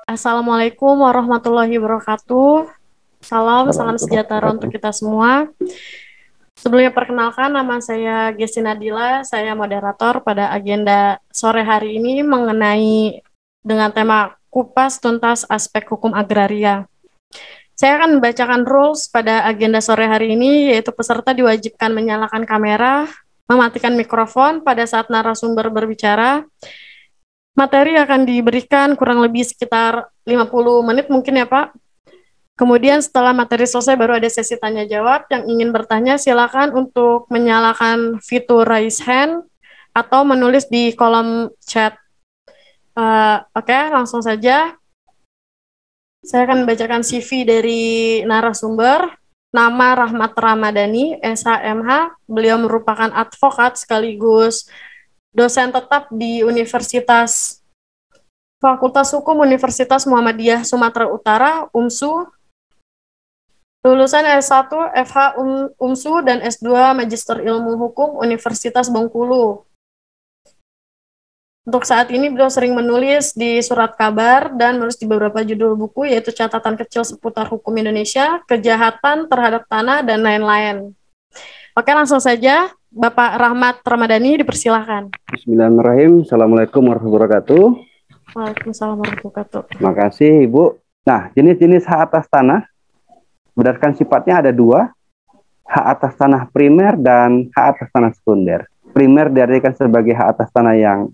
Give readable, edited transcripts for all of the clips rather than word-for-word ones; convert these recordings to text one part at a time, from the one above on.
Assalamualaikum warahmatullahi wabarakatuh. Salam sejahtera untuk kita semua. Sebelumnya perkenalkan, nama saya Gesti Nadila, saya moderator pada agenda sore hari ini mengenai dengan tema kupas tuntas aspek hukum agraria. Saya akan membacakan rules pada agenda sore hari ini, yaitu peserta diwajibkan menyalakan kamera, mematikan mikrofon pada saat narasumber berbicara. Materi akan diberikan kurang lebih sekitar 50 menit mungkin ya Pak. Kemudian setelah materi selesai baru ada sesi tanya jawab. Yang ingin bertanya silakan untuk menyalakan fitur raise hand atau menulis di kolom chat. Oke, langsung saja. Saya akan membacakan CV dari narasumber. Nama Rahmat Ramadhani, SHMH. Beliau merupakan advokat sekaligus dosen tetap di Fakultas Hukum Universitas Muhammadiyah Sumatera Utara, UMSU. Lulusan S1 FH UMSU dan S2 Magister Ilmu Hukum Universitas Bengkulu. Untuk saat ini beliau sering menulis di surat kabar dan menulis di beberapa judul buku, yaitu catatan kecil seputar hukum Indonesia, kejahatan terhadap tanah, dan lain-lain. Oke, langsung saja Bapak Rahmat Ramadhani dipersilahkan. Bismillahirrahmanirrahim. Assalamualaikum warahmatullahi wabarakatuh. Waalaikumsalam warahmatullahi wabarakatuh. Terima kasih Ibu. Nah, jenis-jenis hak atas tanah berdasarkan sifatnya ada dua, hak atas tanah primer dan hak atas tanah sekunder. Primer diartikan sebagai hak atas tanah yang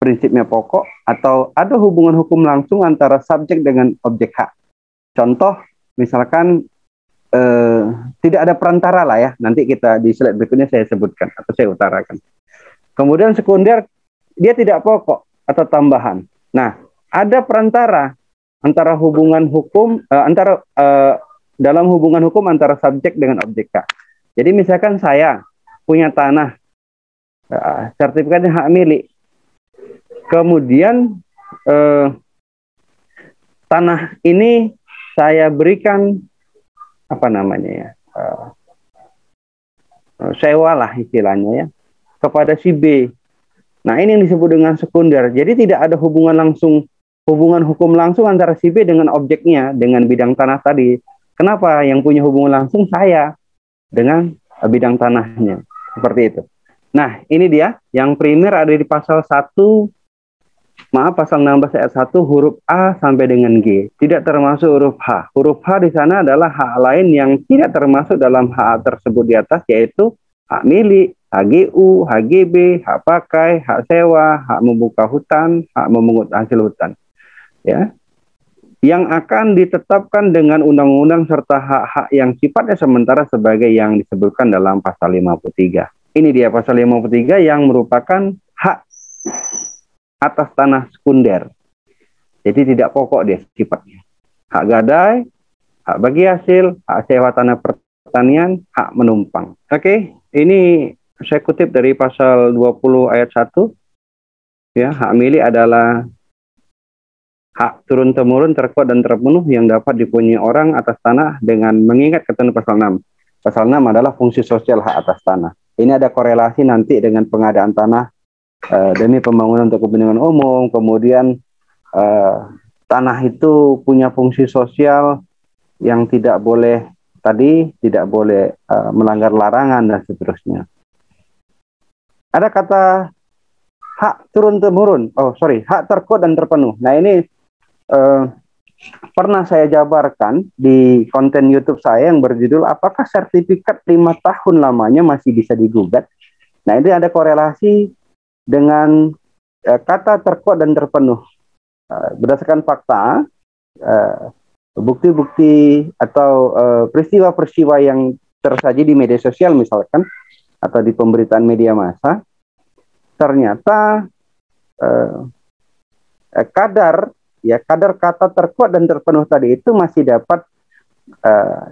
prinsipnya pokok atau ada hubungan hukum langsung antara subjek dengan objek hak. Contoh, misalkan tidak ada perantara lah ya, nanti kita di slide berikutnya saya sebutkan atau saya utarakan. Kemudian sekunder, dia tidak pokok atau tambahan. Nah, ada perantara antara hubungan hukum, dalam hubungan hukum antara subjek dengan objek hak. Jadi misalkan saya punya tanah, sertifikatnya hak milik. Kemudian tanah ini saya berikan sewa lah istilahnya ya, kepada si B. Nah, ini yang disebut dengan sekunder. Jadi tidak ada hubungan hukum langsung antara si B dengan objeknya, dengan bidang tanah tadi. Kenapa? Yang punya hubungan langsung saya dengan bidang tanahnya. Seperti itu. Nah, ini dia. Yang primer ada di pasal 16 ayat 1 huruf A sampai dengan G. Tidak termasuk huruf H. Huruf H di sana adalah hak lain yang tidak termasuk dalam hak tersebut di atas, yaitu hak milik, HGU, HGB, hak pakai, hak sewa, hak membuka hutan, hak memungut hasil hutan. Ya. Yang akan ditetapkan dengan undang-undang serta hak-hak yang sifatnya sementara sebagai yang disebutkan dalam pasal 53. Ini dia pasal 53 yang merupakan hak atas tanah sekunder. Jadi tidak pokok dia sifatnya. Hak gadai, hak bagi hasil, hak sewa tanah pertanian, hak menumpang. Oke, ini saya kutip dari pasal 20 ayat 1. Ya, hak milik adalah hak turun-temurun terkuat dan terpenuh yang dapat dipunyai orang atas tanah dengan mengingat ketentuan pasal 6. Pasal 6 adalah fungsi sosial hak atas tanah. Ini ada korelasi nanti dengan pengadaan tanah demi pembangunan untuk kepentingan umum. Kemudian tanah itu punya fungsi sosial yang tidak boleh melanggar larangan dan seterusnya. Ada kata hak turun-temurun, hak terkuat dan terpenuh. Nah, ini pernah saya jabarkan di konten YouTube saya yang berjudul apakah sertifikat 5 tahun lamanya masih bisa digugat. Nah, ini ada korelasi dengan kata terkuat dan terpenuh. Berdasarkan fakta, bukti-bukti atau peristiwa-peristiwa yang tersaji di media sosial misalkan atau di pemberitaan media massa, ternyata kadar kata terkuat dan terpenuh tadi itu masih dapat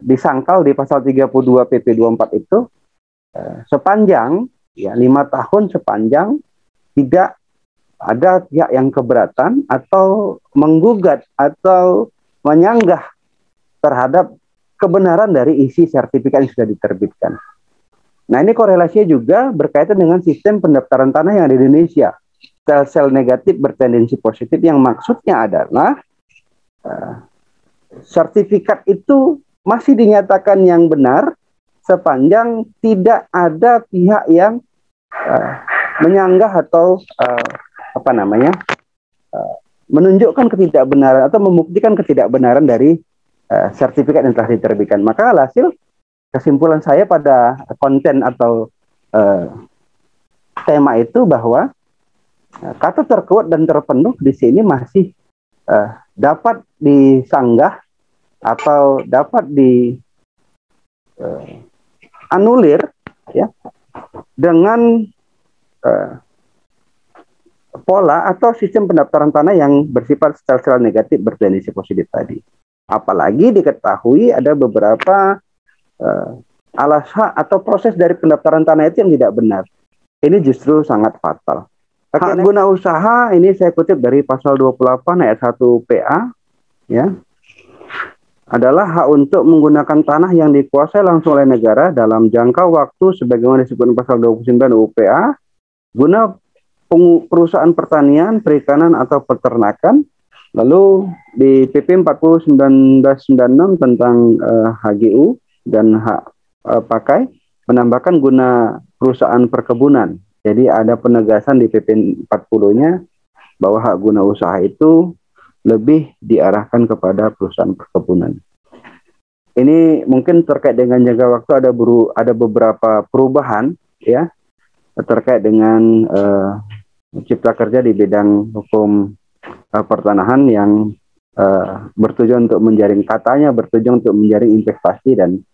disangkal di pasal 32 PP 24 itu sepanjang 5 tahun sepanjang tidak ada pihak yang keberatan atau menggugat atau menyanggah terhadap kebenaran dari isi sertifikat yang sudah diterbitkan. Nah, ini korelasinya juga berkaitan dengan sistem pendaftaran tanah yang ada di Indonesia. Sel-sel negatif bertendensi positif yang maksudnya adalah sertifikat itu masih dinyatakan yang benar sepanjang tidak ada pihak yang menyanggah atau menunjukkan ketidakbenaran atau membuktikan ketidakbenaran dari sertifikat yang telah diterbitkan. Maka hasil kesimpulan saya pada konten atau tema itu bahwa kata terkuat dan terpenuh di sini masih dapat disanggah atau dapat anulir ya dengan pola atau sistem pendaftaran tanah yang bersifat secara negatif bertendensi positif tadi. Apalagi diketahui ada beberapa alasan atau proses dari pendaftaran tanah itu yang tidak benar. Ini justru sangat fatal. Hak guna usaha ini saya kutip dari pasal 28 ayat 1 PA ya. Adalah hak untuk menggunakan tanah yang dikuasai langsung oleh negara dalam jangka waktu sebagaimana disebut pasal 29 UPA guna perusahaan pertanian, perikanan atau peternakan. Lalu di PP 40 1996 tentang HGU dan hak pakai menambahkan guna perusahaan perkebunan. Jadi ada penegasan di PP 40-nya bahwa hak guna usaha itu lebih diarahkan kepada perusahaan perkebunan. Ini mungkin terkait dengan jangka waktu ada beberapa perubahan ya terkait dengan cipta kerja di bidang hukum pertanahan yang bertujuan untuk menjaring investasi dan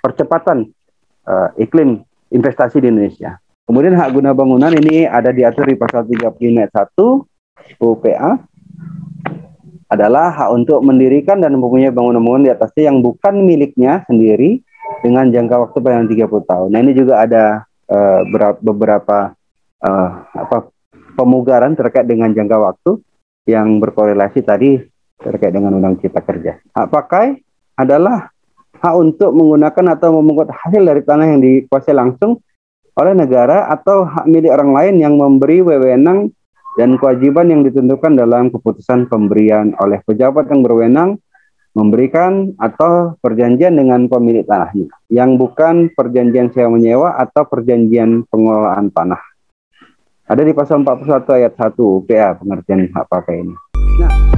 percepatan iklim investasi di Indonesia. Kemudian hak guna bangunan ini ada diatur di pasal 35 ayat 1 UPA adalah hak untuk mendirikan dan mempunyai bangunan-bangunan di atasnya yang bukan miliknya sendiri dengan jangka waktu paling 30 tahun. Nah, ini juga ada beberapa pemugaran terkait dengan jangka waktu yang berkorelasi tadi terkait dengan Undang Cipta Kerja. Hak pakai adalah hak untuk menggunakan atau memungut hasil dari tanah yang dikuasai langsung oleh negara atau hak milik orang lain yang memberi wewenang dan kewajiban yang ditentukan dalam keputusan pemberian oleh pejabat yang berwenang memberikan atau perjanjian dengan pemilik tanahnya yang bukan perjanjian sewa menyewa atau perjanjian pengelolaan tanah. Ada di pasal 41 ayat 1 UPA pengertian hak pakai ini. Nah,